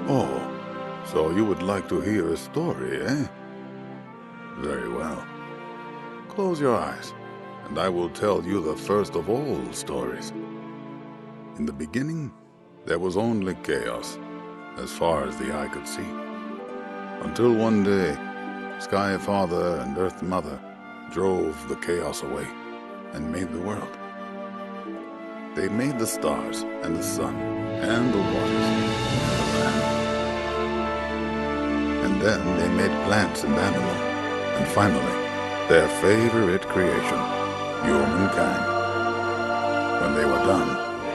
Oh, so you would like to hear a story, eh? Very well. Close your eyes, and I will tell you the first of all stories. In the beginning, there was only chaos, as far as the eye could see. Until one day, Sky Father and Earth Mother drove the chaos away and made the world. They made the stars and the sun and the waters and the land. And then they made plants and animals, and finally, their favorite creation, humankind. When they were done,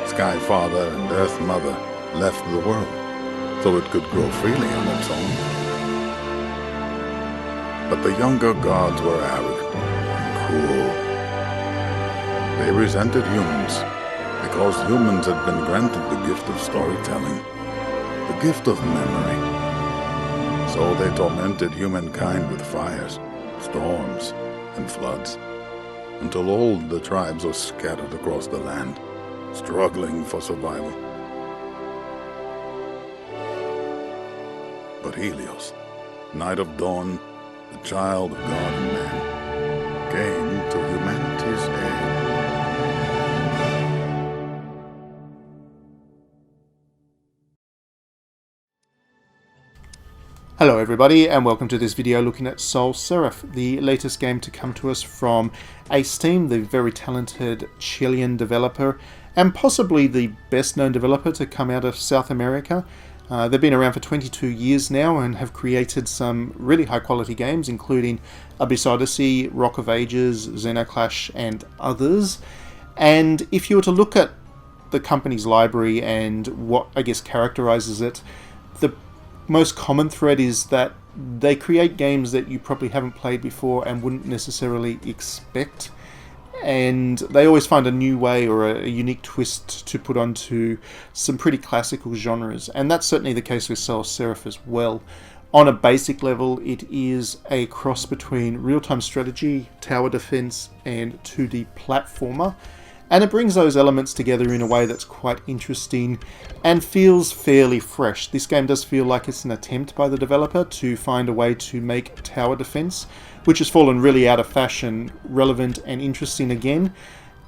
Sky Father and Earth Mother left the world so it could grow freely on its own. But the younger gods were arrogant and cruel. They resented humans because humans had been granted the gift of storytelling, the gift of memory. So they tormented humankind with fires, storms, and floods, until all the tribes were scattered across the land, struggling for survival. But Helios, Night of Dawn, the child of God and man, came to humanity's aid. Hello everybody, and welcome to this video looking at SolSeraph, the latest game to come to us from Team, the very talented Chilean developer, and possibly the best known developer to come out of South America. They've been around for 22 years now and have created some really high quality games, including Abyss Odyssey, Rock of Ages, Xenoclash, and others. And if you were to look at the company's library and what I guess characterizes it, the most common thread is that they create games that you probably haven't played before and wouldn't necessarily expect, and they always find a new way or a unique twist to put onto some pretty classical genres, and that's certainly the case with SolSeraph as well. On a basic level, it is a cross between real-time strategy, tower defense, and 2D platformer. And it brings those elements together in a way that's quite interesting and feels fairly fresh. This game does feel like it's an attempt by the developer to find a way to make tower defense, which has fallen really out of fashion, relevant and interesting again.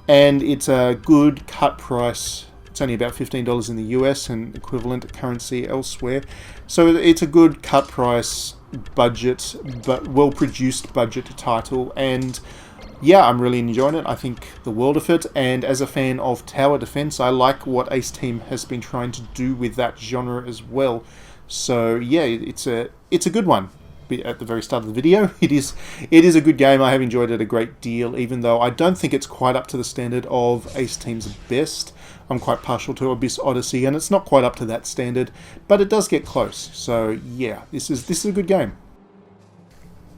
And it's a good cut price. It's only about $15 in the US and equivalent currency elsewhere. So it's a good cut price budget, but well-produced budget title. And yeah, I'm really enjoying it. I think the world of it, and as a fan of tower defense, I like what Team has been trying to do with that genre as well. So yeah, it's a good one. At the very start of the video, it is a good game. I have enjoyed it a great deal, even though I don't think it's quite up to the standard of Team's best. I'm quite partial to Abyss Odyssey, and it's not quite up to that standard, but it does get close. So yeah, this is a good game.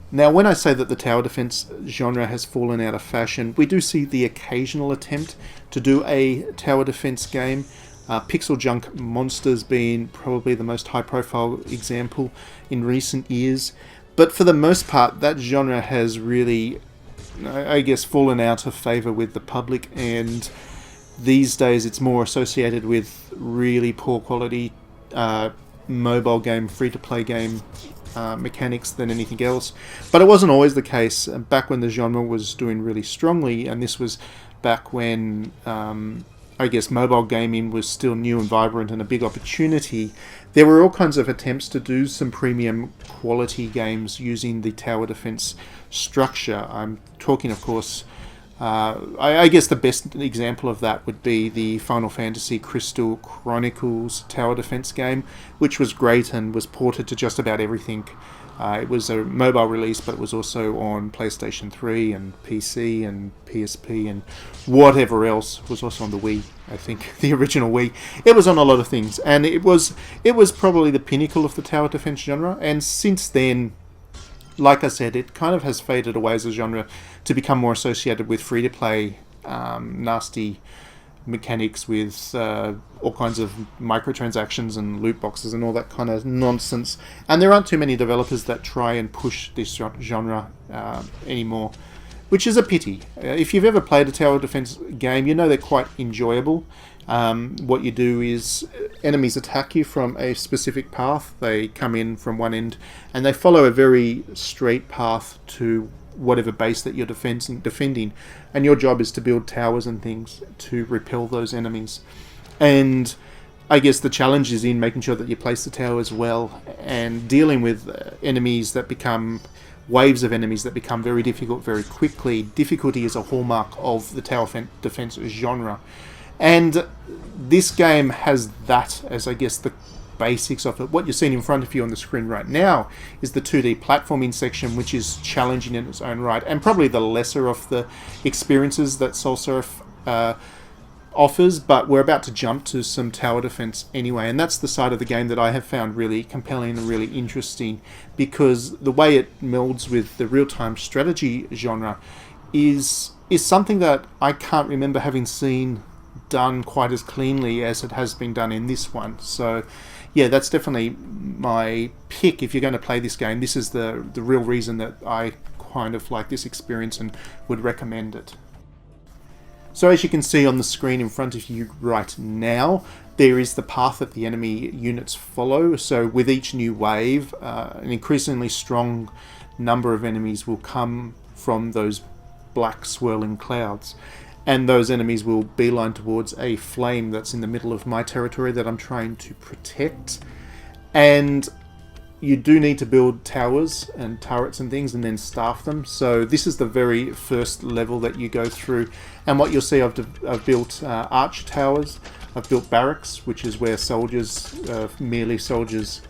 Now, when I say that the tower defense genre has fallen out of fashion, we do see the occasional attempt to do a tower defense game. Pixel Junk Monsters being probably the most high-profile example in recent years. But for the most part, that genre has really, I guess, fallen out of favour with the public, and these days it's more associated with really poor quality mobile game, free-to-play game mechanics than anything else. But it wasn't always the case back when the genre was doing really strongly, and this was back when I guess mobile gaming was still new and vibrant and a big opportunity. There were all kinds of attempts to do some premium quality games using the tower defense structure. I'm talking, of course, I guess the best example of that would be the Final Fantasy Crystal Chronicles tower defense game, which was great and was ported to just about everything. It was a mobile release, but it was also on PlayStation 3 and PC and PSP and whatever else. It was also on the Wii, I think, the original Wii. It was on a lot of things, and it was probably the pinnacle of the tower defense genre. And since then, like I said, it kind of has faded away as a genre to become more associated with free-to-play, nasty mechanics with all kinds of microtransactions and loot boxes and all that kind of nonsense. And there aren't too many developers that try and push this genre anymore, which is a pity. If you've ever played a tower defense game, you know they're quite enjoyable. What you do is enemies attack you from a specific path. They come in from one end and they follow a very straight path to whatever base that you're defending, and your job is to build towers and things to repel those enemies. And I guess the challenge is in making sure that you place the towers well and dealing with enemies that become waves of enemies that become very difficult very quickly. Difficulty is a hallmark of the tower defense genre, and this game has that as, I guess, the basics of it. What you're seeing in front of you on the screen right now is the 2D platforming section, which is challenging in its own right, and probably the lesser of the experiences that SolSeraph offers, but we're about to jump to some tower defense anyway, and that's the side of the game that I have found really compelling and really interesting, because the way it melds with the real-time strategy genre is something that I can't remember having seen done quite as cleanly as it has been done in this one. So yeah, that's definitely my pick. If you're going to play this game, this is the real reason that I kind of like this experience and would recommend it. So as you can see on the screen in front of you right now, there is the path that the enemy units follow. So with each new wave, an increasingly strong number of enemies will come from those black swirling clouds. And those enemies will beeline towards a flame that's in the middle of my territory that I'm trying to protect. And you do need to build towers and turrets and things and then staff them. So this is the very first level that you go through. And what you'll see, I've built archer towers. I've built barracks, which is where soldiers, merely soldiers,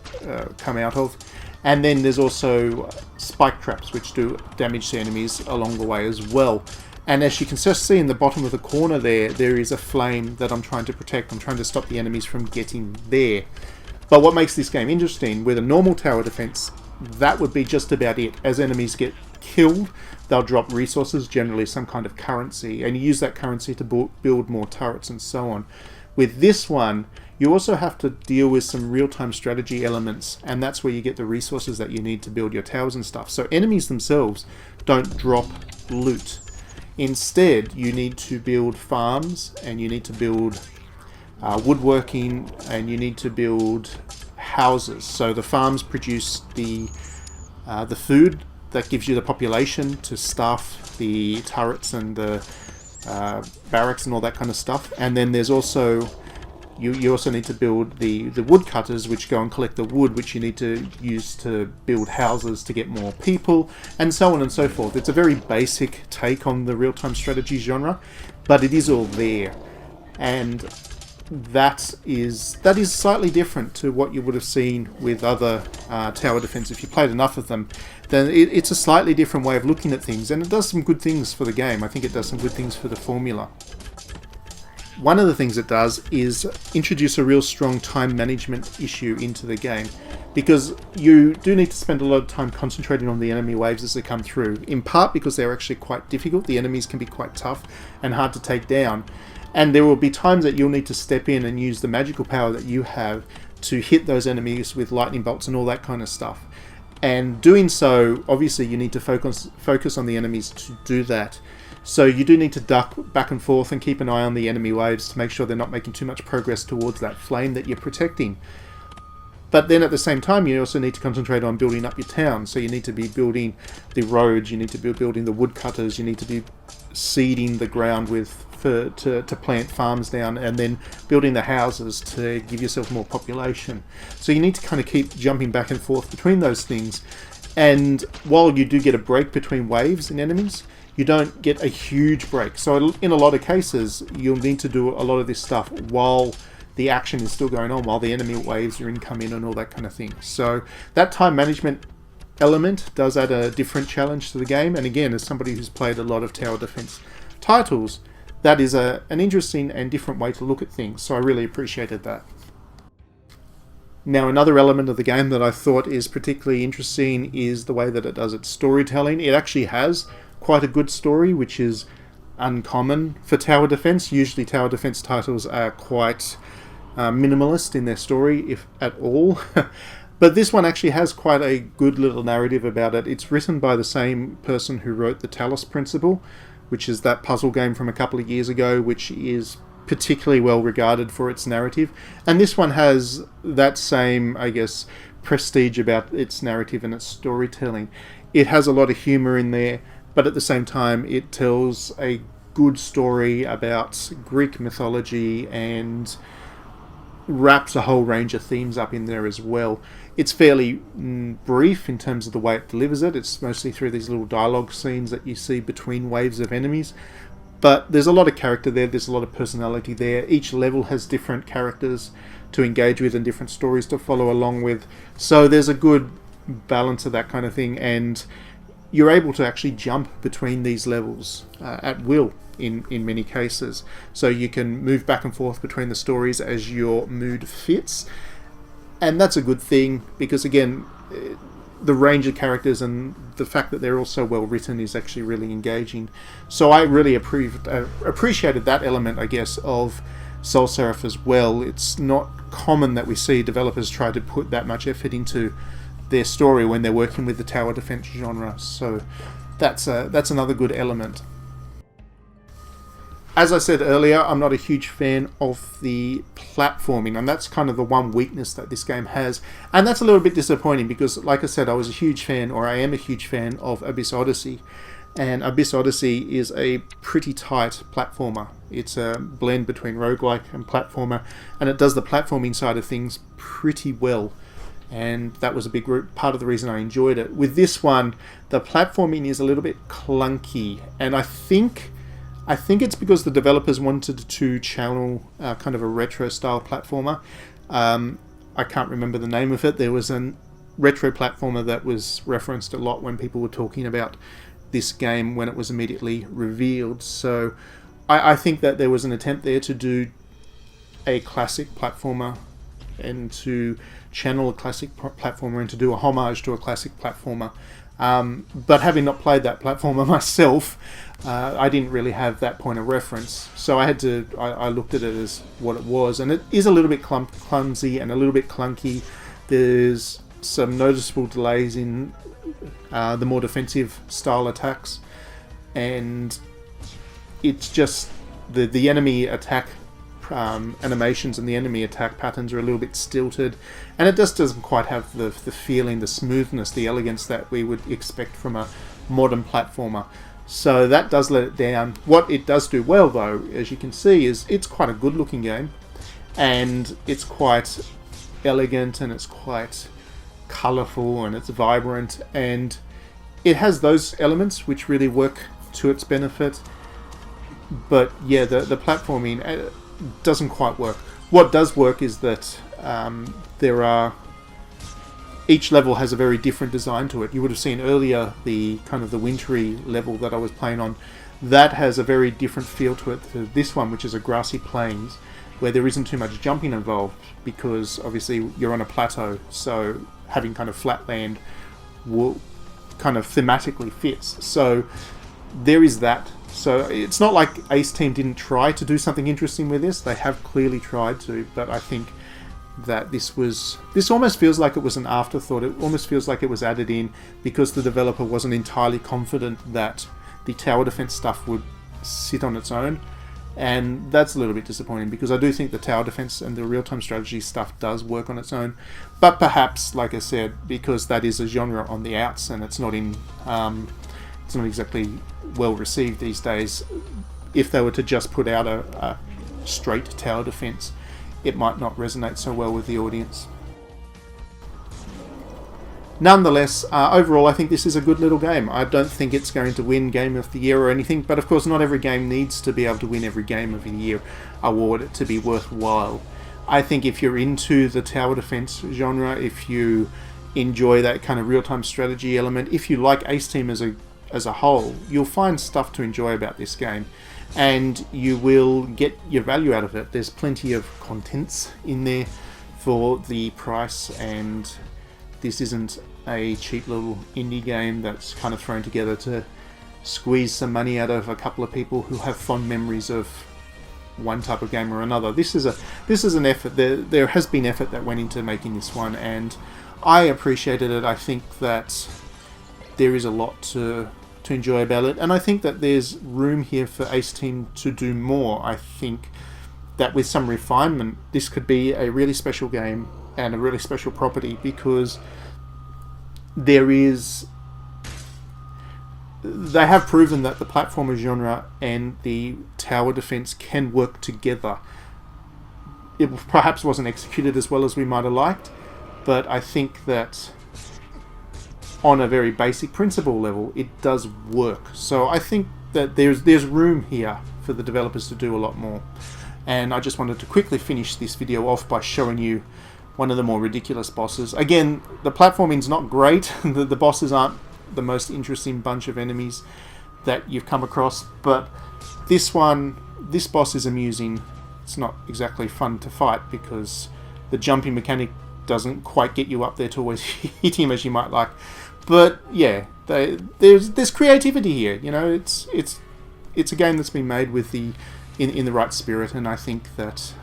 come out of. And then there's also spike traps, which do damage to enemies along the way as well. And as you can just see in the bottom of the corner there is a flame that I'm trying to protect. I'm trying to stop the enemies from getting there. But what makes this game interesting, with a normal tower defense, that would be just about it. As enemies get killed, they'll drop resources, generally some kind of currency, and you use that currency to build more turrets and so on. With this one, you also have to deal with some real-time strategy elements, and that's where you get the resources that you need to build your towers and stuff. So enemies themselves don't drop loot. Instead, you need to build farms, and you need to build woodworking, and you need to build houses. So the farms produce the food that gives you the population to staff the turrets and the barracks and all that kind of stuff. And then there's also you also need to build the woodcutters, which go and collect the wood, which you need to use to build houses to get more people, and so on and so forth. It's a very basic take on the real-time strategy genre, but it is all there. And that is slightly different to what you would have seen with other tower defense. If you played enough of them, then it's a slightly different way of looking at things, and it does some good things for the game. I think it does some good things for the formula. One of the things it does is introduce a real strong time management issue into the game, because you do need to spend a lot of time concentrating on the enemy waves as they come through, in part because they're actually quite difficult. The enemies can be quite tough and hard to take down, and there will be times that you'll need to step in and use the magical power that you have to hit those enemies with lightning bolts and all that kind of stuff. And doing so, obviously you need to focus on the enemies to do that. So you do need to duck back and forth and keep an eye on the enemy waves to make sure they're not making too much progress towards that flame that you're protecting. But then at the same time, you also need to concentrate on building up your town. So you need to be building the roads, you need to be building the woodcutters, you need to be seeding the ground to plant farms down, and then building the houses to give yourself more population. So you need to kind of keep jumping back and forth between those things. And while you do get a break between waves and enemies, you don't get a huge break. So in a lot of cases, you'll need to do a lot of this stuff while the action is still going on, while the enemy waves are incoming and all that kind of thing. So that time management element does add a different challenge to the game. And again, as somebody who's played a lot of tower defense titles, that is an interesting and different way to look at things. So I really appreciated that. Now, another element of the game that I thought is particularly interesting is the way that it does its storytelling. It actually has quite a good story, which is uncommon for tower defense. Usually tower defense titles are quite minimalist in their story, if at all. But this one actually has quite a good little narrative about it. It's written by the same person who wrote the Talos Principle, which is that puzzle game from a couple of years ago, which is particularly well regarded for its narrative, and this one has that same, I guess, prestige about its narrative and its storytelling. It has a lot of humor in there, but at the same time it tells a good story about Greek mythology and wraps a whole range of themes up in there as well. It's fairly brief in terms of the way it delivers it. It's mostly through these little dialogue scenes that you see between waves of enemies. But there's a lot of character there, there's a lot of personality there. Each level has different characters to engage with and different stories to follow along with. So there's a good balance of that kind of thing, and you're able to actually jump between these levels at will in many cases. So you can move back and forth between the stories as your mood fits. And that's a good thing because, again, the range of characters and the fact that they're all so well written is actually really engaging. So I really appreciated that element, I guess, of SolSeraph as well. It's not common that we see developers try to put that much effort into their story when they're working with the tower defense genre. So that's another good element. As I said earlier, I'm not a huge fan of the platforming, and that's kind of the one weakness that this game has. And that's a little bit disappointing because, like I said, I was a huge fan, or I am a huge fan of Abyss Odyssey. And Abyss Odyssey is a pretty tight platformer. It's a blend between roguelike and platformer, and it does the platforming side of things pretty well. And that was a big part of the reason I enjoyed it. With this one, the platforming is a little bit clunky, and I think it's because the developers wanted to channel kind of a retro style platformer. I can't remember the name of it. There was a retro platformer that was referenced a lot when people were talking about this game when it was immediately revealed. So I think that there was an attempt there to do a classic platformer and to channel a classic platformer and to do a homage to a classic platformer. But having not played that platformer myself, I didn't really have that point of reference. So I looked at it as what it was, and it is a little bit clumsy and a little bit clunky. There's some noticeable delays in the more defensive style attacks, and it's just the enemy attack animations and the enemy attack patterns are a little bit stilted, and it just doesn't quite have the feeling, the smoothness, the elegance that we would expect from a modern platformer. So that does let it down. What it does do well, though, as you can see, is it's quite a good looking game, and it's quite elegant, and it's quite colourful, and it's vibrant, and it has those elements which really work to its benefit. But yeah, the platforming doesn't quite work. What does work is that each level has a very different design to it. You would have seen earlier the kind of the wintry level that I was playing on. That has a very different feel to it to this one, which is a grassy plains where there isn't too much jumping involved because obviously you're on a plateau, so having kind of flat land will kind of thematically fits. So there is that. So it's not like Ace Team didn't try to do something interesting with this. They have clearly tried to, but I think that this almost feels like it was an afterthought. It almost feels like it was added in because the developer wasn't entirely confident that the tower defense stuff would sit on its own, and that's a little bit disappointing because I do think the tower defense and the real-time strategy stuff does work on its own, but perhaps, like I said, because that is a genre on the outs and it's not exactly well received these days. If they were to just put out a straight tower defense, it might not resonate so well with the audience. Nonetheless, overall I think this is a good little game. I don't think it's going to win Game of the Year or anything, but of course not every game needs to be able to win every Game of the Year award to be worthwhile. I think if you're into the tower defense genre, if you enjoy that kind of real-time strategy element, if you like Ace Team as a whole, you'll find stuff to enjoy about this game, and you will get your value out of it. There's plenty of contents in there for the price, and this isn't a cheap little indie game that's kind of thrown together to squeeze some money out of a couple of people who have fond memories of one type of game or another. This is an effort. There has been effort that went into making this one, and I appreciated it. I think that there is a lot to enjoy about it, and I think that there's room here for Ace Team to do more. I think that with some refinement, this could be a really special game and a really special property, because they have proven that the platformer genre and the tower defense can work together. It perhaps wasn't executed as well as we might have liked, but I think that on a very basic principle level, it does work. So I think that there's room here for the developers to do a lot more. And I just wanted to quickly finish this video off by showing you one of the more ridiculous bosses. Again, the platforming's not great. The bosses aren't the most interesting bunch of enemies that you've come across, but this boss is amusing. It's not exactly fun to fight because the jumping mechanic doesn't quite get you up there to always hit him as you might like. But yeah, there's creativity here. You know, it's a game that's been made with in the right spirit, and I think that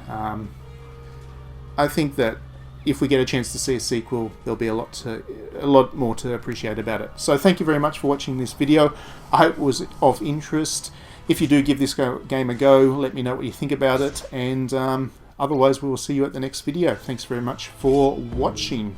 if we get a chance to see a sequel, there'll be a lot more to appreciate about it. So thank you very much for watching this video. I hope it was of interest. If you do give this game a go, let me know what you think about it, and otherwise we will see you at the next video. Thanks very much for watching.